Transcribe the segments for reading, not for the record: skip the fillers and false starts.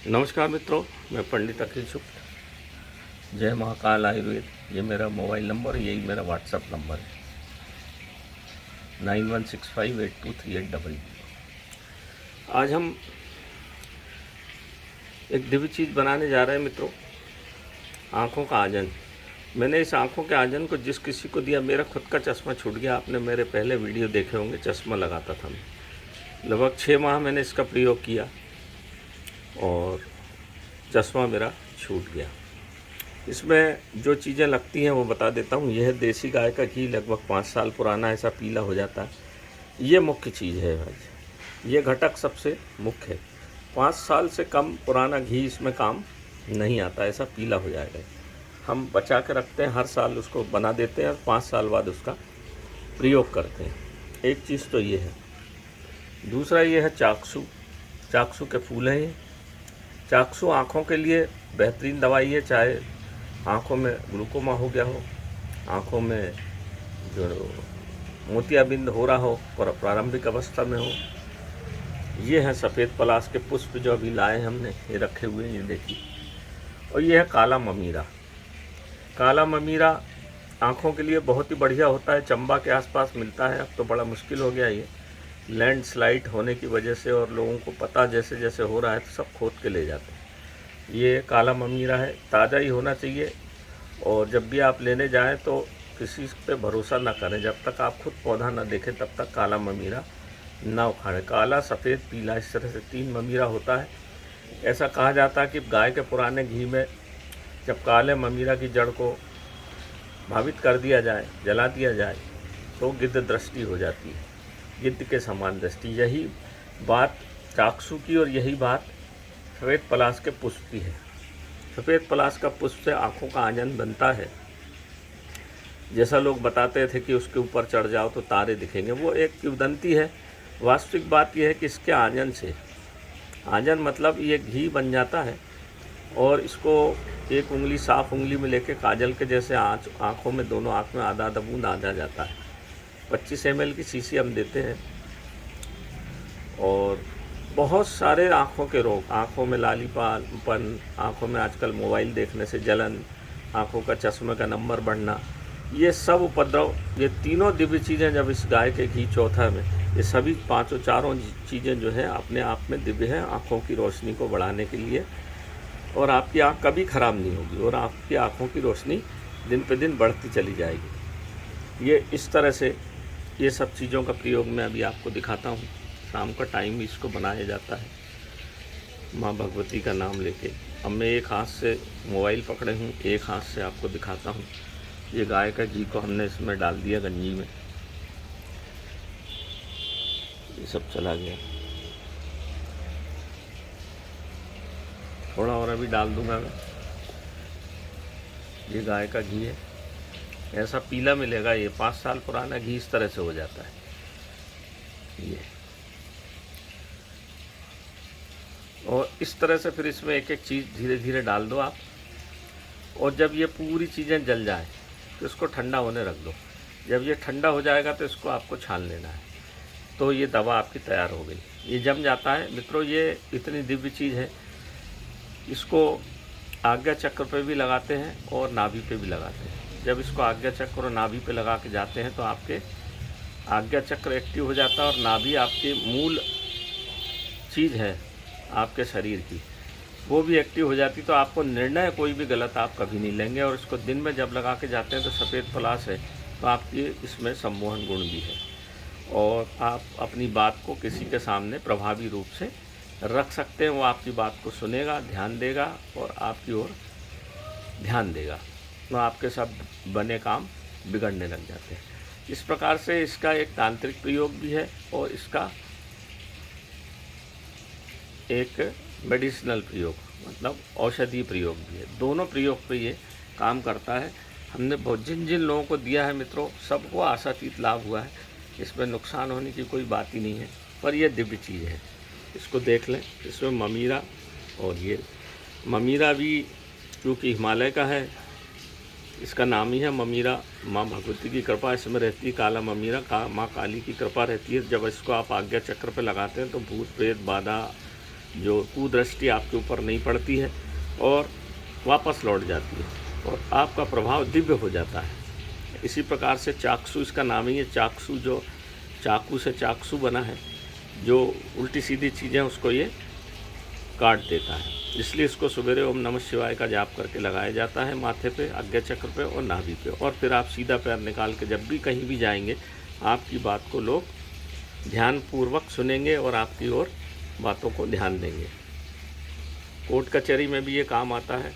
नमस्कार मित्रों, मैं पंडित अखिल शुक्ल। जय महाकाल आयुर्वेद, ये मेरा मोबाइल नंबर, यही मेरा व्हाट्सअप नंबर है 9165823800। आज हम एक दिव्य चीज़ बनाने जा रहे हैं मित्रों, आँखों का आजन। मैंने इस आँखों के आजन को जिस किसी को दिया, मेरा खुद का चश्मा छूट गया। आपने मेरे पहले वीडियो देखे होंगे, चश्मा लगाता था मैं। लगभग 6 माह मैंने इसका प्रयोग किया और चश्मा मेरा छूट गया। इसमें जो चीज़ें लगती हैं वो बता देता हूँ। यह देसी गाय का घी, लगभग 5 साल पुराना, ऐसा पीला हो जाता है। ये मुख्य चीज़ है भाई, ये घटक सबसे मुख्य है। 5 साल से कम पुराना घी इसमें काम नहीं आता, ऐसा पीला हो जाएगा। हम बचा के रखते हैं, हर साल उसको बना देते हैं और 5 साल बाद उसका प्रयोग करते हैं। एक चीज़ तो ये है। दूसरा ये है चाकसू। चाकसू के फूल हैं ये। चाकसू आँखों के लिए बेहतरीन दवाई है, चाहे आँखों में ग्लूकोमा हो गया हो, आँखों में जो मोतियाबिंद हो रहा हो, प्रारंभिक अवस्था में हो। ये हैं सफ़ेद पलाश के पुष्प जो अभी लाए हमने, ये रखे हुए हैं, ये देखिए। और ये है काला ममीरा। काला ममीरा आँखों के लिए बहुत ही बढ़िया होता है, चंबा के आसपास मिलता है। अब तो बड़ा मुश्किल हो गया ये, लैंडस्लाइड होने की वजह से, और लोगों को पता जैसे जैसे हो रहा है तो सब खोद के ले जाते हैं। ये काला ममीरा है, ताज़ा ही होना चाहिए। और जब भी आप लेने जाएं तो किसी पे भरोसा ना करें, जब तक आप खुद पौधा ना देखें तब तक काला ममीरा ना उखाड़ें। काला, सफ़ेद, पीला, इस तरह से 3 ममीरा होता है। ऐसा कहा जाता है कि गाय के पुराने घी में जब काले ममीरा की जड़ को भावित कर दिया जाए, जला दिया जाए, तो गिद्ध दृष्टि हो जाती है, गिद्ध के समान दृष्टि। यही बात चाकसू की और यही बात सफ़ेद पलाश के पुष्प की है। सफ़ेद पलाश का पुष्प से आँखों का आंजन बनता है। जैसा लोग बताते थे कि उसके ऊपर चढ़ जाओ तो तारे दिखेंगे, वो एक किंवदंती है। वास्तविक बात यह है कि इसके आंजन से, आंजन मतलब ये घी बन जाता है, और इसको एक उंगली, साफ उंगली में लेके काजल के जैसे आँखों में, दोनों आँख में आधा आधा बूंद आधा जाता है। 25 ml की शीशी हम देते हैं। और बहुत सारे आँखों के रोग, आँखों में लालीपन, आँखों में आजकल मोबाइल देखने से जलन, आँखों का चश्मे का नंबर बढ़ना, ये सब उपद्रव, ये तीनों दिव्य चीज़ें जब इस गाय के घी चौथा में, ये सभी चारों चीज़ें जो हैं अपने आप में दिव्य हैं, आँखों की रोशनी को बढ़ाने के लिए। और आपकी आँख कभी ख़राब नहीं होगी, और आपकी आँखों की रोशनी दिन पे दिन बढ़ती चली जाएगी। ये इस तरह से ये सब चीज़ों का प्रयोग मैं अभी आपको दिखाता हूँ। शाम का टाइम भी इसको बनाया जाता है माँ भगवती का नाम लेके। अब मैं एक हाथ से मोबाइल पकड़े हूँ, एक हाथ से आपको दिखाता हूँ। ये गाय का घी को हमने इसमें डाल दिया गंजी में, ये सब चला गया। थोड़ा और अभी डाल दूंगा मैं। ये गाय का घी है, ऐसा पीला मिलेगा। ये 5 साल पुराना घी इस तरह से हो जाता है ये। और इस तरह से फिर इसमें एक एक चीज़ धीरे धीरे डाल दो आप। और जब ये पूरी चीज़ें जल जाए तो इसको ठंडा होने रख दो। जब ये ठंडा हो जाएगा तो इसको आपको छान लेना है, तो ये दवा आपकी तैयार हो गई। ये जम जाता है मित्रों। ये इतनी दिव्य चीज़ है, इसको आज्ञा चक्र पे भी लगाते हैं और नाभि पे भी लगाते हैं। जब इसको आज्ञा चक्र और नाभि पे लगा के जाते हैं तो आपके आज्ञा चक्र एक्टिव हो जाता है, और नाभि आपकी मूल चीज़ है आपके शरीर की, वो भी एक्टिव हो जाती। तो आपको निर्णय कोई भी गलत आप कभी नहीं लेंगे। और इसको दिन में जब लगा के जाते हैं तो सफ़ेद पलाश है, तो आपकी इसमें सम्मोहन गुण भी है, और आप अपनी बात को किसी के सामने प्रभावी रूप से रख सकते हैं। वो आपकी बात को सुनेगा, ध्यान देगा और आपकी ओर ध्यान देगा, तो आपके सब बने काम बिगड़ने लग जाते हैं। इस प्रकार से इसका एक तांत्रिक प्रयोग भी है और इसका एक मेडिसिनल प्रयोग, मतलब औषधीय प्रयोग भी है। दोनों प्रयोग पे ये काम करता है। हमने बहुत जिन जिन लोगों को दिया है मित्रों, सबको आशातीत लाभ हुआ है। इसमें नुकसान होने की कोई बात ही नहीं है। पर यह दिव्य चीज़ है, इसको देख लें। इसमें ममीरा, और ये ममीरा भी क्योंकि हिमालय का है, इसका नाम ही है ममीरा। माँ भगवती की कृपा इसमें रहती है। काला ममीरा माँ काली की कृपा रहती है। जब इसको आप आज्ञा चक्र पे लगाते हैं तो भूत प्रेत बाधा जो कुदृष्टि आपके ऊपर नहीं पड़ती है और वापस लौट जाती है और आपका प्रभाव दिव्य हो जाता है। इसी प्रकार से चाक्षु, इसका नाम ही है चाक्षु, जो चाकू से चाक्षु बना है, जो उल्टी सीधी चीज़ें उसको ये काट देता है। इसलिए इसको सवेरे ओम नमः शिवाय का जाप करके लगाया जाता है माथे पे, आज्ञा चक्र पे और नाभि पे। और फिर आप सीधा पैर निकाल के जब भी कहीं भी जाएंगे, आपकी बात को लोग ध्यानपूर्वक सुनेंगे और आपकी ओर बातों को ध्यान देंगे। कोर्ट कचहरी में भी ये काम आता है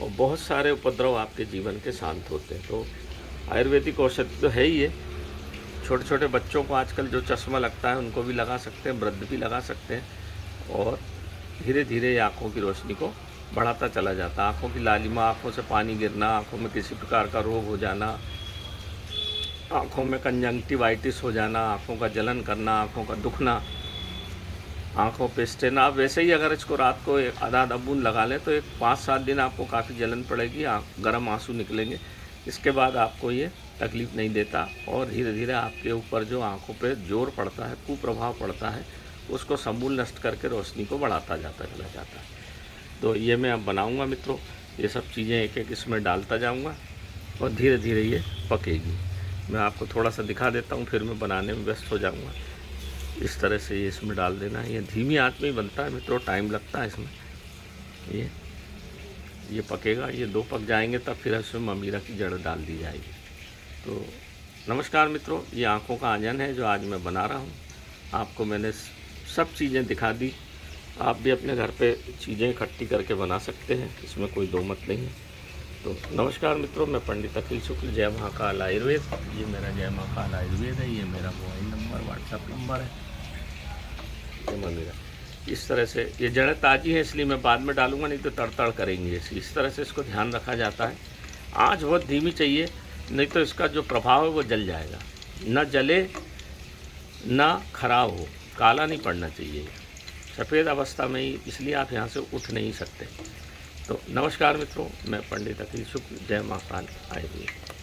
और बहुत सारे उपद्रव आपके जीवन के शांत होते हैं। तो आयुर्वेदिक औषधि तो है ही है। छोटे छोटे बच्चों को आजकल जो चश्मा लगता है उनको भी लगा सकते हैं, वृद्ध भी लगा सकते हैं और धीरे धीरे आँखों की रोशनी को बढ़ाता चला जाता है। आँखों की लालिमा, आँखों से पानी गिरना, आँखों में किसी प्रकार का रोग हो जाना, आँखों में कंजंक्टिवाइटिस हो जाना, आँखों का जलन करना, आँखों का दुखना, आँखों पे स्टेन। आप वैसे ही अगर इसको रात को आधा आधा बूंद लगा लें तो एक 5-7 दिन आपको काफ़ी जलन पड़ेगी, गर्म आंसू निकलेंगे। इसके बाद आपको ये तकलीफ़ नहीं देता और धीरे धीरे आपके ऊपर जो आँखों पे जोर पड़ता है, कुप्रभाव पड़ता है, उसको समूल नष्ट करके रोशनी को बढ़ाता चला जाता है। तो ये मैं अब बनाऊँगा मित्रों, ये सब चीज़ें एक एक इसमें डालता जाऊँगा और धीरे धीरे ये पकेगी। मैं आपको थोड़ा सा दिखा देता हूँ, फिर मैं बनाने में व्यस्त हो जाऊँगा। इस तरह से ये इसमें डाल देना है। ये धीमी आंच में ही बनता है मित्रों, टाइम लगता है इसमें। ये पकेगा, ये 2 पक जाएंगे तब फिर इसमें ममीरा की जड़ डाल दी जाएगी। तो नमस्कार मित्रों, ये आँखों का आंजन है जो आज मैं बना रहा हूँ। आपको मैंने सब चीज़ें दिखा दी। आप भी अपने घर पे चीज़ें इकट्ठी करके बना सकते हैं, इसमें कोई दो मत नहीं है। तो नमस्कार मित्रों, मैं पंडित अखिल शुक्ल, जय महाकाल आयुर्वेद। ये मेरा जय महाकाल आयुर्वेद है, ये मेरा मोबाइल नंबर, व्हाट्सएप नंबर है, ये मेरा। इस तरह से ये जड़ें ताज़ी हैं इसलिए मैं बाद में डालूंगा, नहीं तो तड़ करेंगी। इस तरह से इसको ध्यान रखा जाता है। आँच बहुत धीमी चाहिए, नहीं तो इसका जो प्रभाव है वो जल जाएगा। ना जले ना खराब हो, काला नहीं पड़ना चाहिए, सफ़ेद अवस्था में ही, इसलिए आप यहाँ से उठ नहीं सकते। तो नमस्कार मित्रों, मैं पंडित अखिल शुक्ल, जय महाकाल आयुर्वेद।